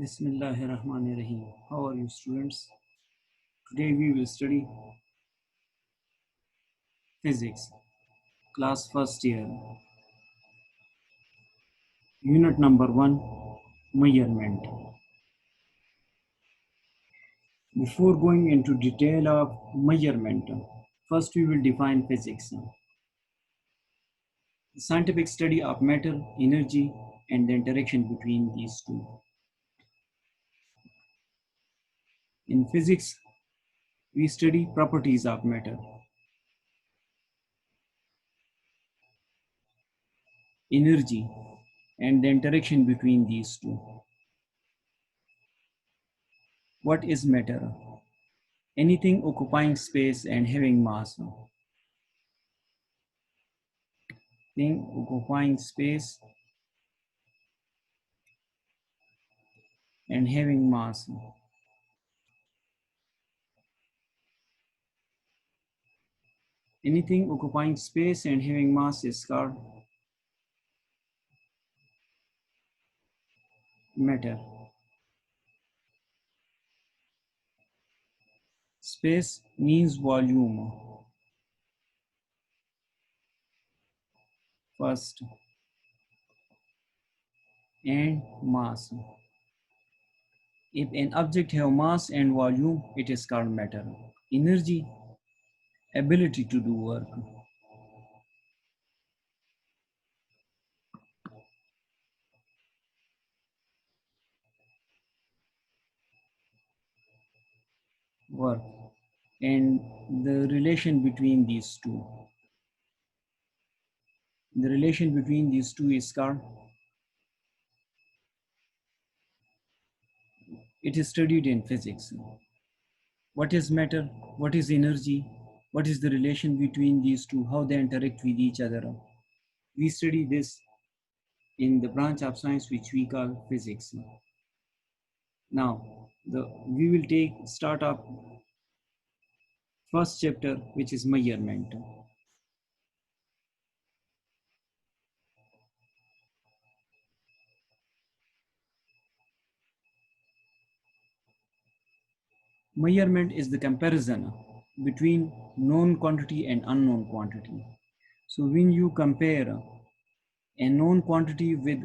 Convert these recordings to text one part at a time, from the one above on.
Bismillahirrahmanirrahim. How are you, students? Today we will study physics, class first year, unit number 1, measurement. Before going into detail of measurement, first we will define physics. The scientific study of matter, energy, and the interaction between these two. In physics, we study properties of matter, energy, and the interaction between these two. What is matter? Anything occupying space and having mass. Thing occupying space and having mass. Anything occupying space and having mass is called matter. Space means volume first and mass. If an object have mass and volume, it is called matter. Energy, ability to do work. Work and the relation between these two. The relation between these two is called, it is studied in physics. What is matter? What is energy? What is the relation between these two? How they interact with each other? We study this in the branch of science which we call physics. Now, we will start up first chapter, which is measurement. Measurement is the comparison between known quantity and unknown quantity. So when you compare a known quantity with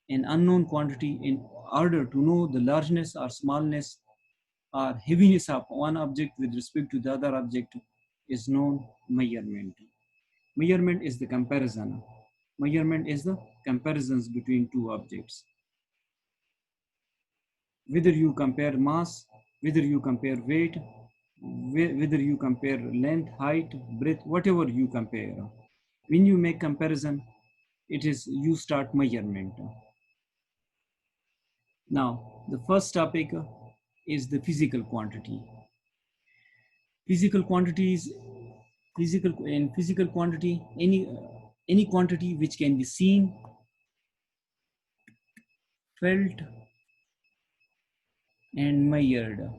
an unknown quantity in order to know the largeness or smallness or heaviness of one object with respect to the other object is known measurement. Measurement is the comparison. Measurement is the comparisons between two objects. Whether you compare mass, whether you compare weight, whether you compare length, height, breadth, whatever you compare. When you make comparison, you start measurement. Now, the first topic is the physical quantity. Physical quantities, physical quantity, any quantity which can be seen, felt, and measured.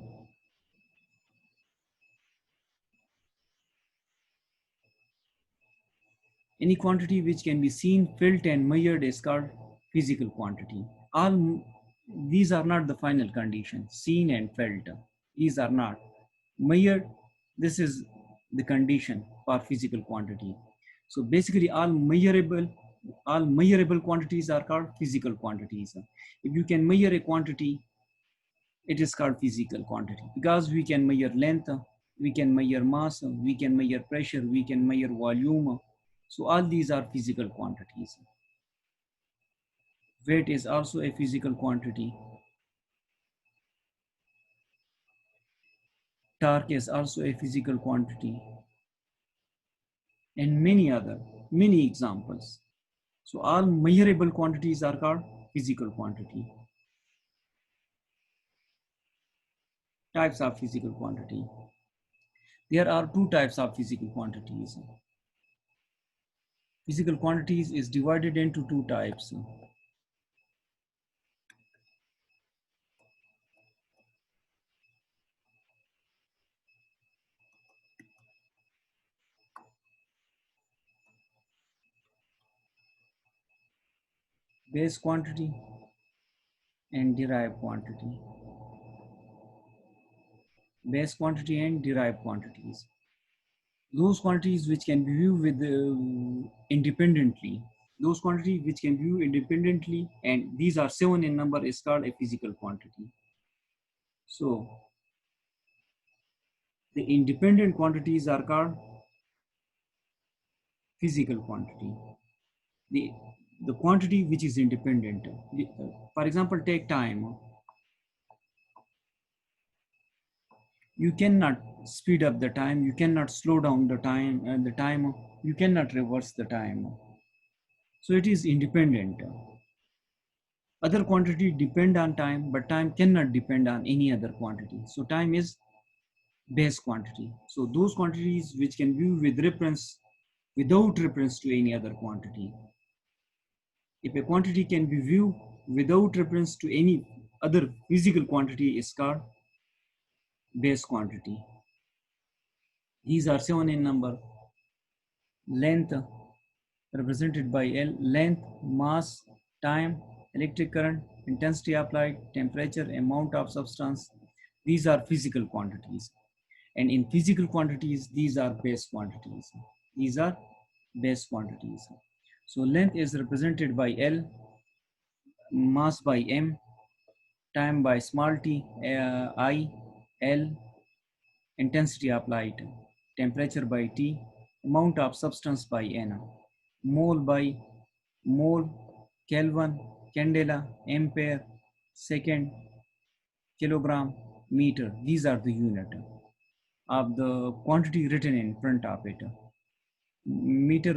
Any quantity which can be seen, felt, and measured is called physical quantity. All these are not the final condition. Seen and felt, these are not. Measured, this is the condition for physical quantity. So basically all measurable quantities are called physical quantities. If you can measure a quantity, it is called physical quantity, because we can measure length, we can measure mass, we can measure pressure, we can measure volume. So all these are physical quantities. Weight is also a physical quantity. Torque is also a physical quantity. And many examples. So all measurable quantities are called physical quantity. Types of physical quantity. There are two types of physical quantities. Physical quantities is divided into two types. Base quantity and derived quantity. Base quantity and derived quantities. Those quantities which can be viewed with independently. Those quantities which can be viewed independently, and these are 7 in number, is called a physical quantity. So the independent quantities are called physical quantity. The, the quantity which is independent. For example, take time. You cannot speed up the time, you cannot slow down the time, you cannot reverse the time. So it is independent. Other quantity depend on time, but time cannot depend on any other quantity. So time is base quantity. So those quantities which can be with reference, without reference to any other quantity. If a quantity can be viewed without reference to any other physical quantity, is called base quantity. These are 7 in number. Length represented by L, length, mass, time, electric current, intensity of light, temperature, amount of substance. These are physical quantities. And in physical quantities, these are base quantities. These are base quantities. So length is represented by L, mass by M, time by small t, I, L, intensity of light, temperature by T, amount of substance by N, mole by mole, Kelvin, candela, ampere, second, kilogram, meter. These are the unit of the quantity written in front of it. Meter,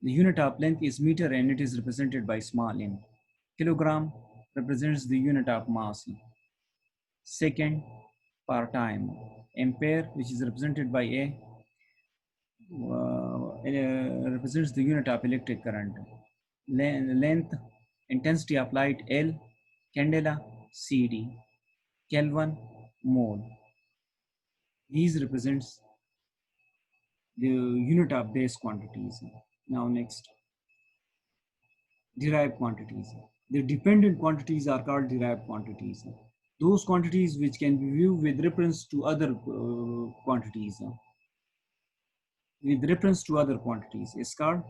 the unit of length is meter, and it is represented by small m. Kilogram represents the unit of mass. Second per time. Ampere, which is represented by A, represents the unit of electric current. Length, intensity of light L, candela CD, Kelvin, mole. These represents the unit of base quantities. Now next, derived quantities. The dependent quantities are called derived quantities. Those quantities which can be viewed with reference to other quantities. With reference to other quantities is called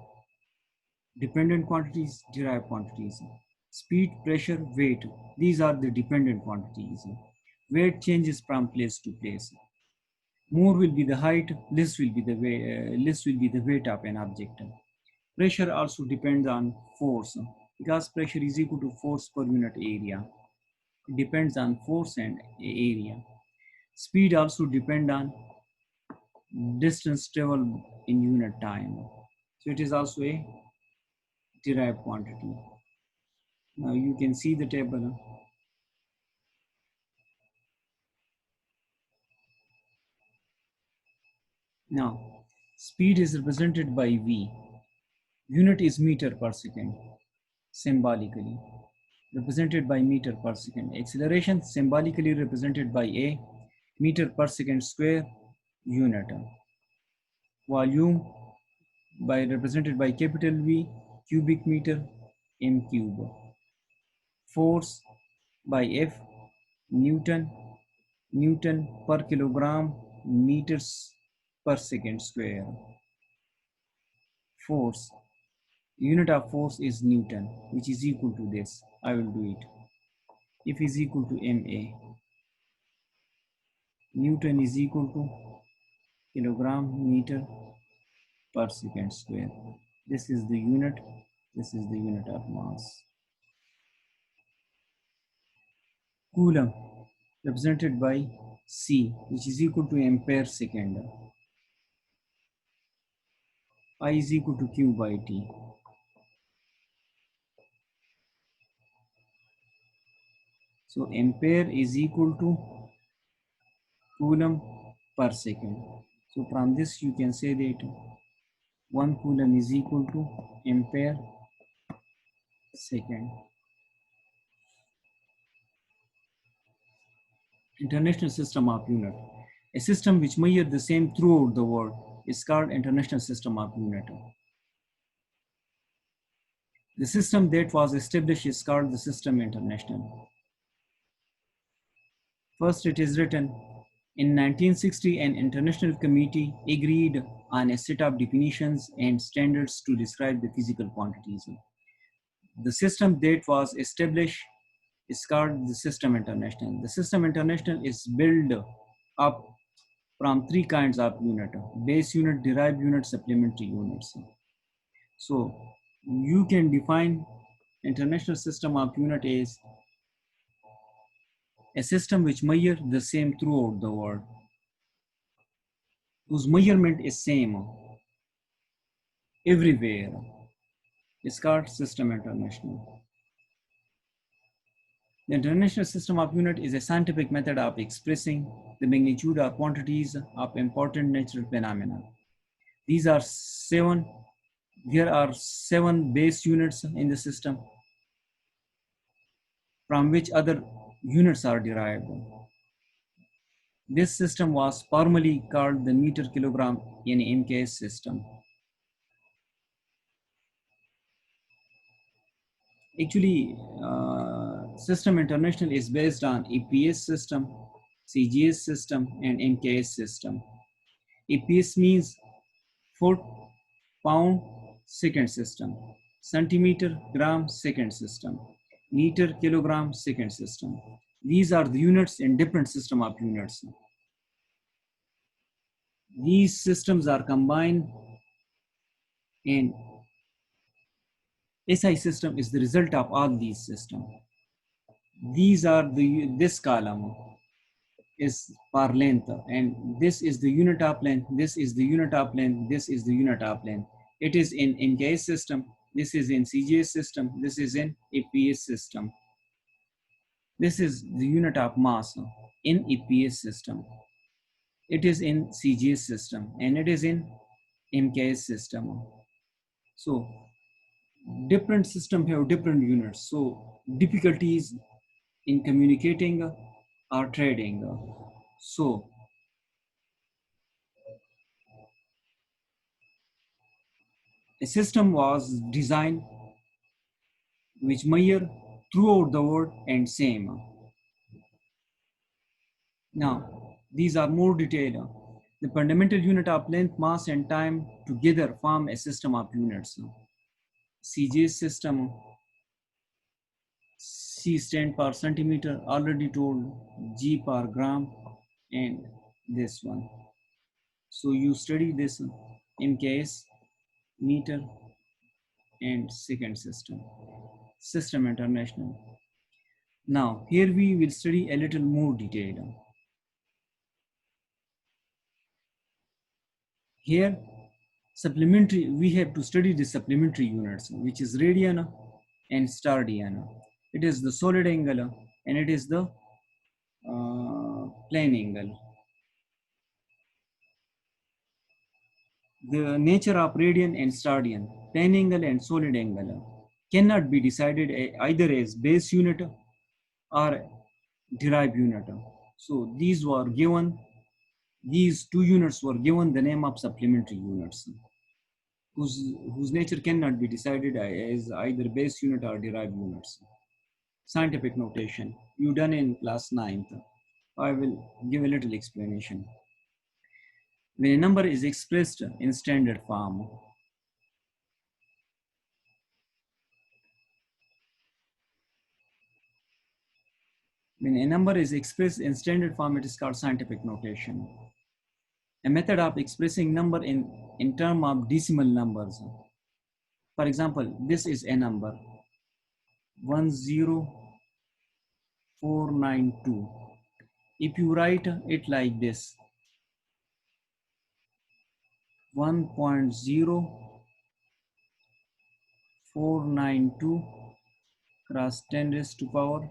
dependent quantities, derived quantities. Speed, pressure, weight. These are the dependent quantities. Weight changes from place to place. More will be the height, less will be the weight of an object. Pressure also depends on force, because pressure is equal to force per unit area. It depends on force and area. Speed also depends on distance traveled in unit time. So it is also a derived quantity. Now you can see the table. Now, speed is represented by V. Unit is meter per second, symbolically represented by meter per second. Acceleration symbolically represented by A, meter per second square, unit. Volume by represented by capital V, cubic meter, m cube. Force by F, Newton, Newton per kilogram, meters per second square. Force, unit of force is Newton, which is equal to this. I will do it. F is equal to ma. Newton is equal to kilogram meter per second square. This is the unit. This is the unit of mass. Coulomb, represented by C, which is equal to ampere second. I is equal to Q by T. So ampere is equal to coulomb per second. So from this you can say that 1 coulomb is equal to ampere second. International system of unit. A system which measures the same throughout the world is called international system of unit. The system that was established is called the System International. First, it is written in 1960, an international committee agreed on a set of definitions and standards to describe the physical quantities. The system that was established is called the System International. The System International is built up from three kinds of unit: base unit, derived unit, supplementary units. So you can define international system of unit as a system which measure the same throughout the world, whose measurement is same everywhere. It's called System International. The International System of Unit is a scientific method of expressing the magnitude or quantities of important natural phenomena. These are seven. There are 7 base units in the system from which other units are derived. This system was formerly called the meter kilogram in MKS system. Actually, System International is based on EPS system, CGS system, and MKS system. EPS means foot, pound, second system, centimeter, gram, second system, meter, kilogram, second system. These are the units in different system of units. These systems are combined, and SI system is the result of all these systems. These are this column is per length, and this is the unit of length, this is the unit of length, this is the unit of length. It is in MKS system, this is in CGS system, this is in EPS system. This is the unit of mass in EPS system. It is in CGS system, and it is in MKS system. So different system have different units. So difficulties in communicating or trading. So a system was designed which measure throughout the world and same. Now, these are more detailed. The fundamental unit of length, mass, and time together form a system of units. CGS system, C stand for centimeter, already told, G per gram, and this one. So you study this MKS, meter, and second system, System International. Now, here we will study a little more detail. Here, supplementary, we have to study the supplementary units, which is radian and stadian. It is the solid angle and it is the plane angle. The nature of radian and stadian, plane angle and solid angle, cannot be decided either as base unit or derived unit. So these were given, these two units were given the name of supplementary units, whose nature cannot be decided as either base unit or derived units. Scientific notation, you done in class 9th. I will give a little explanation. When a number is expressed in standard form, when a number is expressed in standard form, it is called scientific notation. A method of expressing number in terms of decimal numbers. For example, this is a number 10492. If you write it like this, 1.0492 cross 10 raised to power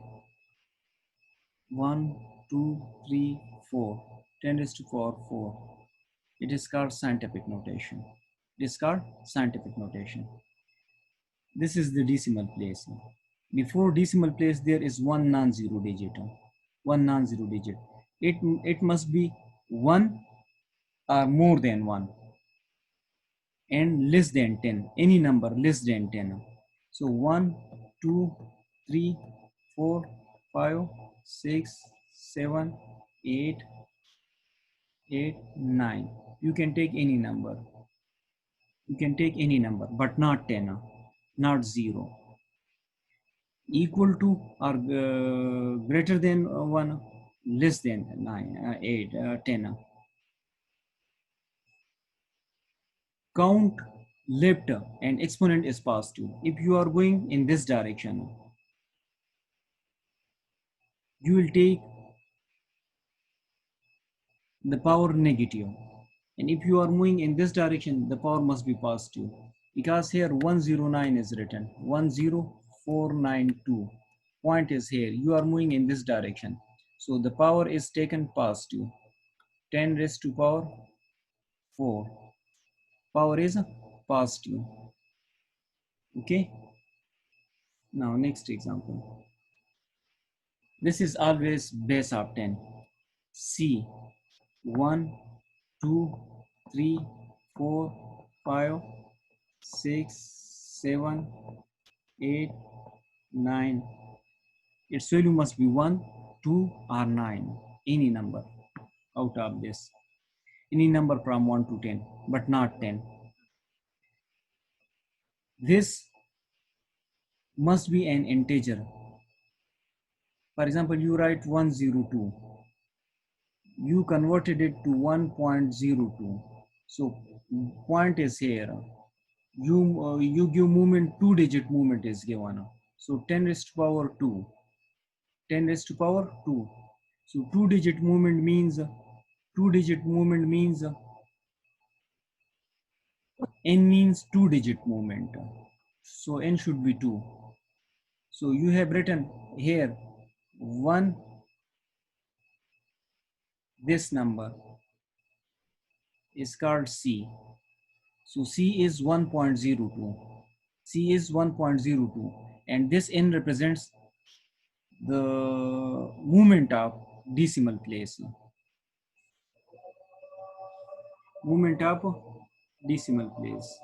1, 2, 3, 4, 10 raised to power 4. It is called scientific notation. It is called scientific notation. This is the decimal place. Before decimal place, there is one non-zero digit. One non-zero digit. It must be 1 or more than 1 and less than 10. Any number less than 10. So 1, 2, 3, 4, 5, 6, 7, 8, 8, 9. You can take any number. You can take any number, but not 10, not 0. Equal to or greater than 1, less than 9, 8, 10. Count left and exponent is positive. If you are going in this direction, you will take the power negative. And if you are moving in this direction, the power must be positive. Because here 109 is written, 10492. Point is here, you are moving in this direction. So the power is taken positive. 10 raised to power 4. Power is positive. Okay. Now next example. This is always base of 10. C 1, 2, 3, 4, 5, 6, 7, 8, 9. Its value must be 1, 2, or 9. Any number out of this. Any number from 1 to 10, but not 10. This must be an integer. For example, you write 102. You converted it to 1.02. So point is here. You give movement, 2-digit movement is given. So 10 raised to power 2. 10 raised to power 2. So 2-digit movement means n means 2-digit movement. So n should be 2. So you have written here 1, this number is called C. So C is 1.02. C is 1.02, and this n represents the movement of decimal place. Movement of decimal place.